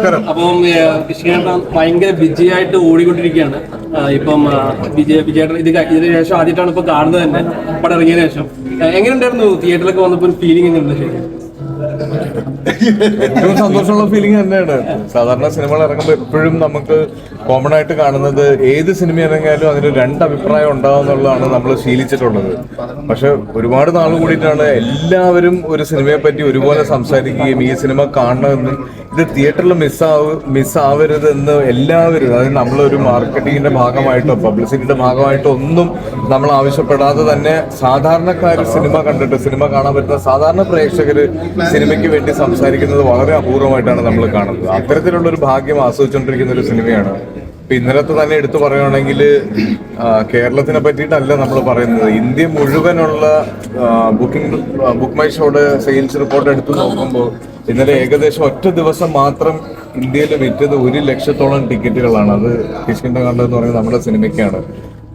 നമസ്കാരം. അപ്പം കൃഷികേട്ടൻ ഭയങ്കര വിജയമായിട്ട് ഓടിക്കൊണ്ടിരിക്കുകയാണ്. ഇപ്പം വിജയേട്ടൻ ഇതിന് ശേഷം ആദ്യമായിട്ടാണ് ഇപ്പൊ കാണുന്നത് തന്നെ പടം ഇറങ്ങിയതിനു ശേഷം. എങ്ങനെയുണ്ടായിരുന്നു തിയേറ്ററിലൊക്കെ വന്നപ്പോൾ ഒരു ഫീലിംഗ് എങ്ങനെയുണ്ട്? ഏറ്റവും സന്തോഷമുള്ള ഫീലിംഗ് തന്നെയാണ്. സാധാരണ സിനിമകൾ ഇറങ്ങുമ്പോൾ എപ്പോഴും നമുക്ക് കോമൺ ആയിട്ട് കാണുന്നത് ഏത് സിനിമ ഇറങ്ങിയാലും അതിന് രണ്ട് അഭിപ്രായം ഉണ്ടാവും എന്നുള്ളതാണ് നമ്മൾ ശീലിച്ചിട്ടുള്ളത്. പക്ഷെ ഒരുപാട് നാൾ കൂടിയിട്ടാണ് എല്ലാവരും ഒരു സിനിമയെ പറ്റി ഒരുപോലെ സംസാരിക്കുകയും ഈ സിനിമ കാണണമെന്നും ഇത് തിയേറ്ററിൽ മിസ്സാവരുതെന്ന് എല്ലാവരും, അതായത് നമ്മളൊരു മാർക്കറ്റിങ്ങിന്റെ ഭാഗമായിട്ടോ പബ്ലിസിറ്റിയുടെ ഭാഗമായിട്ടോ ഒന്നും നമ്മൾ ആവശ്യപ്പെടാതെ തന്നെ സാധാരണക്കാർ സിനിമ കണ്ടിട്ട് സിനിമ കാണാൻ പറ്റുന്ന സാധാരണ പ്രേക്ഷകര് സിനിമയ്ക്ക് വേണ്ടി സംസാരിക്കുന്നത് വളരെ അപൂർവമായിട്ടാണ് നമ്മൾ കാണുന്നത്. അത്തരത്തിലുള്ള ഒരു ഭാഗ്യം ആസ്വദിച്ചുകൊണ്ടിരിക്കുന്ന ഒരു സിനിമയാണ്. ഇപ്പൊ ഇന്നലത്തെ തന്നെ എടുത്തു പറയുകയാണെങ്കിൽ കേരളത്തിനെ പറ്റിയിട്ടല്ല നമ്മൾ പറയുന്നത്, ഇന്ത്യ മുഴുവനുള്ള ബുക്ക് മൈ ഷോയുടെ സെയിൽസ് റിപ്പോർട്ട് എടുത്തു നോക്കുമ്പോൾ ഇന്നലെ ഏകദേശം ഒറ്റ ദിവസം മാത്രം ഇന്ത്യയിൽ വിറ്റത് 1 ലക്ഷത്തോളം ടിക്കറ്റുകളാണ്. അത് കിഷ്കിന്ധകാണ്ഡം എന്ന് പറയുന്നത് നമ്മുടെ സിനിമയ്ക്കാണ്.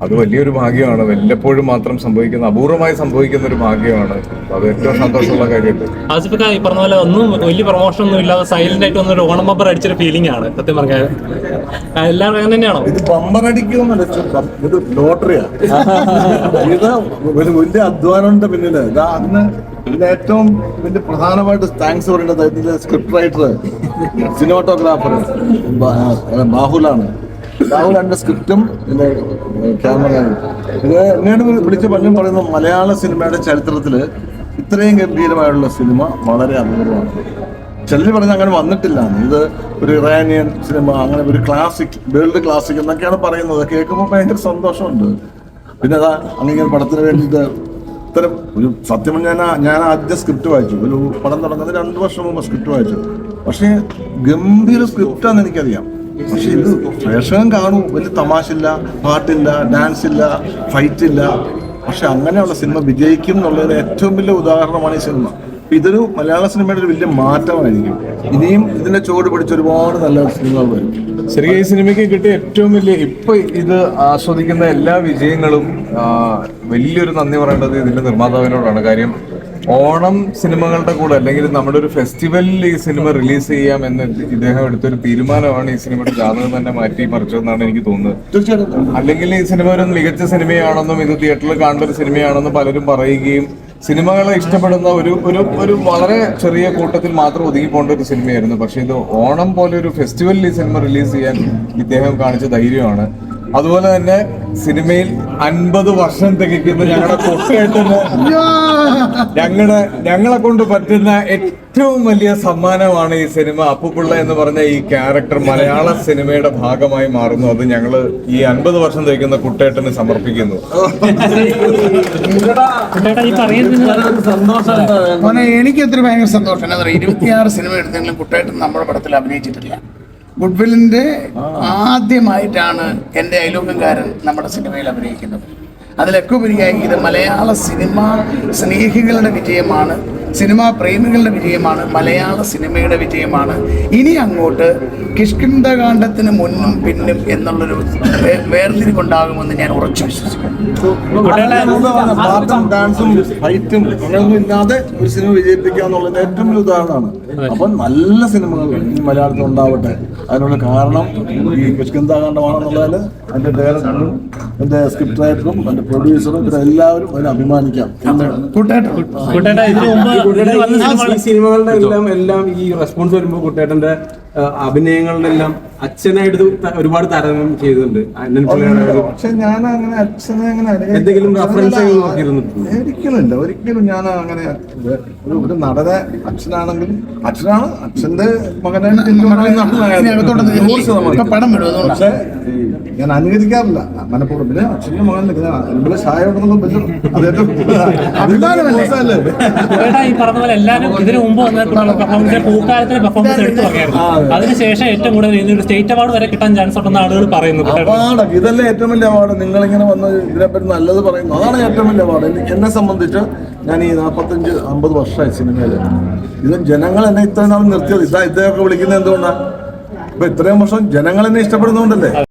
അത് വലിയൊരു ഭാഗ്യമാണ്. വല്ലപ്പോഴും മാത്രം സംഭവിക്കുന്ന, അപൂർവമായി സംഭവിക്കുന്ന ഒരു ഭാഗ്യമാണ്. അത് ഏറ്റവും സന്തോഷമുള്ള കാര്യമുണ്ട്. ആസിഫൊക്കെ ഈ പറഞ്ഞ പോലെ ഒന്നും വലിയ പ്രൊമോഷൻ ഒന്നും ഇല്ലാതെ സൈലന്റ് ആയിട്ട് വന്നൊരു ഓണം ബമ്പർ അടിച്ചൊരു ഫീലിംഗ് ആണ് സത്യം പറഞ്ഞാൽ. എല്ലാവരും അങ്ങനെ തന്നെയാണോ? ഇത് ബമ്പർ അടിക്കുമെന്നല്ല, ഇത് ലോട്ടറിയാണ്. ഇത് ഒരു വലിയ അധ്വാനമുണ്ട് പിന്നില്. ഇതാ അന്ന് ഇതിന്റെ ഏറ്റവും വലിയ പ്രധാനമായിട്ട് താങ്ക്സ് പറയേണ്ടത് ഇതിന്റെ സ്ക്രിപ്റ്റ് റൈറ്റർ, സിനിമാറ്റോഗ്രാഫർ ബാഹുലാണ്. രാഹുലിന്റെ സ്ക്രിപ്റ്റും ഇതിന്റെ ക്യാമറയും ഇത് എന്നോട് വിളിച്ച് പലരും പറയുന്നത് മലയാള സിനിമയുടെ ചരിത്രത്തില് ഇത്രയും ഗംഭീരമായുള്ള സിനിമ വളരെ അപൂർവമാണ്. ചിലർ പറഞ്ഞ അങ്ങനെ വന്നിട്ടില്ല. ഇത് ഒരു ഇറാനിയൻ സിനിമ, അങ്ങനെ ഒരു ക്ലാസിക്, വേൾഡ് ക്ലാസിക് എന്നൊക്കെയാണ് പറയുന്നത്. കേൾക്കുമ്പോൾ ഭയങ്കര സന്തോഷമുണ്ട്. പിന്നെ അതാ അങ്ങനെ പടത്തിന് വേണ്ടിയിട്ട് ഇത്തരം ഒരു സത്യം ഞാൻ ആദ്യം സ്ക്രിപ്റ്റ് വായിച്ചു. ഒരു പടം തുടങ്ങുന്നത് 2 വർഷം മുമ്പ് സ്ക്രിപ്റ്റ് വായിച്ചു. പക്ഷേ ഗംഭീര സ്ക്രിപ്റ്റാന്ന് എനിക്കറിയാം. പക്ഷെ ഇത് പ്രേക്ഷകൻ കാണൂ, വലിയ തമാശയില്ല, പാട്ടില്ല, ഡാൻസ് ഇല്ല, ഫൈറ്റ് ഇല്ല. പക്ഷെ അങ്ങനെയുള്ള സിനിമ വിജയിക്കും എന്നുള്ളതിന് ഏറ്റവും വലിയ ഉദാഹരണമാണ് ഈ സിനിമ. ഇതൊരു മലയാള സിനിമയുടെ ഒരു വലിയ മാറ്റമായിരിക്കും. ഇനിയും ഇതിന്റെ ചുവട് പിടിച്ച ഒരുപാട് നല്ല സിനിമകൾ വരും. ശരിക്കും ഈ സിനിമയ്ക്ക് കിട്ടിയ ഏറ്റവും വലിയ ഇപ്പൊ ഇത് ആസ്വദിക്കുന്ന എല്ലാ വിജയങ്ങളും വലിയൊരു നന്ദി പറയേണ്ടത് ഇതിന്റെ നിർമ്മാതാവിനോടാണ്. കാര്യം ഓണം സിനിമകളുടെ കൂടെ അല്ലെങ്കിൽ നമ്മുടെ ഒരു ഫെസ്റ്റിവലിൽ ഈ സിനിമ റിലീസ് ചെയ്യാം എന്ന് ഇദ്ദേഹം എടുത്തൊരു തീരുമാനമാണ് ഈ സിനിമയുടെ ജാതകം തന്നെ മാറ്റി മറിച്ചതെന്നാണ് എനിക്ക് തോന്നുന്നത്. അല്ലെങ്കിൽ ഈ സിനിമ ഒരു മികച്ച സിനിമയാണെന്നും ഇത് തിയേറ്ററിൽ കാണേണ്ട ഒരു സിനിമയാണെന്നും പലരും പറയുകയും സിനിമകളെ ഇഷ്ടപ്പെടുന്ന ഒരു വളരെ ചെറിയ കൂട്ടത്തിൽ മാത്രം ഒതുങ്ങി പോകേണ്ട ഒരു സിനിമയായിരുന്നു. പക്ഷെ ഇത് ഓണം പോലെ ഒരു ഫെസ്റ്റിവലിൽ ഈ സിനിമ റിലീസ് ചെയ്യാൻ ഇദ്ദേഹം കാണിച്ച ധൈര്യമാണ്. അതുപോലെ തന്നെ സിനിമയിൽ 50 വർഷം തികയ്ക്കുന്ന ഞങ്ങളുടെ കൊക്കേട്ടന് ഞങ്ങളെ കൊണ്ട് പറ്റുന്ന ഏറ്റവും വലിയ സമ്മാനമാണ് ഈ സിനിമ. അപ്പുപിള്ള എന്ന് പറഞ്ഞ ഈ ക്യാരക്ടർ മലയാള സിനിമയുടെ ഭാഗമായി മാറുന്നു. അത് ഞങ്ങള് ഈ 50 വർഷം തികയ്ക്കുന്ന കുട്ടേട്ടന് സമർപ്പിക്കുന്നു. എനിക്ക് എത്ര ഭയങ്കര സന്തോഷം. 26 സിനിമ എടുത്തെങ്കിലും കുട്ടേട്ടൻ നമ്മുടെ പടത്തിൽ അഭിനയിച്ചിട്ടില്ല. ഗുഡ്വില്ലിന്റെ ആദ്യമായിട്ടാണ് എൻ്റെ അയലോകക്കാരൻ നമ്മുടെ സിനിമയിൽ അഭിനയിക്കുന്നത്. അതിലൊക്കെ ഉപരിയായി ഇത് മലയാള സിനിമ സ്നേഹികളുടെ വിജയമാണ്, സിനിമാ പ്രേമികളുടെ വിജയമാണ്, മലയാള സിനിമയുടെ വിജയമാണ്. ഇനി അങ്ങോട്ട് കിഷ്കിന്ധകാണ്ഡത്തിന് മുന്നും പിന്നും എന്നുള്ളൊരു വേർതിരിവുണ്ടാകുമെന്ന് ഞാൻ ഉറച്ചു വിശ്വസിക്കുന്നു. പാട്ടും ഡാൻസും ഫൈറ്റും അങ്ങനെയൊന്നും ഇല്ലാതെ ഒരു സിനിമ വിജയിപ്പിക്കുക എന്നുള്ളത് ഏറ്റവും വലിയ ഉദാഹരണമാണ്. അപ്പം നല്ല സിനിമകൾ മലയാളത്തിൽ ഉണ്ടാവട്ടെ. അതിനുള്ള കാരണം ഈ കിഷ്കിന്ധകാണ്ഡമാണെന്നുള്ളതിൽ എൻ്റെ ഡയറക്ടറും എൻ്റെ സ്ക്രിപ്റ്റ് റൈറ്ററും എൻ്റെ പ്രൊഡ്യൂസറും ഇവരെല്ലാവരും അതിനെ അഭിമാനിക്കാം. ഈ സിനിമകളുടെ എല്ലാം ഈ റെസ്പോൺസ് വരുമ്പോൾ കുട്ടേട്ടന്റെ അഭിനയങ്ങളുടെ എല്ലാം അച്ഛനായിട്ട് ഒരുപാട് താരതമ്യം ചെയ്തിട്ടുണ്ട്. പക്ഷെ ഞാൻ അങ്ങനെ അച്ഛനെ അങ്ങനെ എന്തെങ്കിലും റെഫറൻസ് ഒരിക്കലും ഞാൻ അങ്ങനെ ഒരു നടനെ അച്ഛനാണെങ്കിലും അച്ഛനാണ്, അച്ഛന്റെ മകനായിട്ട് പക്ഷെ ഞാൻ അനുകരിക്കാറില്ല മനഃപൂർവ്വം. പിന്നെ അച്ഛന്റെ മകൻ ഇവിടെ ചായ ഈ പറഞ്ഞ പോലെ എല്ലാവരും ഇതിനു മുമ്പ് പൂക്കാലത്തിന് പെർഫോമൻസ് എടുത്തു പറയായിരുന്നു. അതിനുശേഷം ഏറ്റവും കൂടുതൽ സ്റ്റേറ്റ് അവാർഡ് വരെ കിട്ടാൻ ചാൻസ് ഉണ്ടെന്ന് ആളുകൾ പറയുന്നു. അവാർഡ് ഇതല്ലേ ഏറ്റവും വലിയ അവാർഡ്. നിങ്ങളിങ്ങനെ വന്ന് ഇതിനെപ്പറ്റി നല്ലത് പറയുന്നു, അതാണ് ഏറ്റവും വലിയ അവാർഡ്. എന്നെ സംബന്ധിച്ച് ഞാൻ ഈ 45-50 വർഷമായി സിനിമയില്. ഇത് ജനങ്ങൾ എന്നെ ഇത്രയും നാൾ നിർത്തിയത് ഇദ്ദേഹമൊക്കെ വിളിക്കുന്നത് എന്തുകൊണ്ടാണ്? ഇപ്പൊ ഇത്രയും വർഷം ജനങ്ങൾ എന്നെ ഇഷ്ടപ്പെടുന്നതുകൊണ്ടല്ലേ.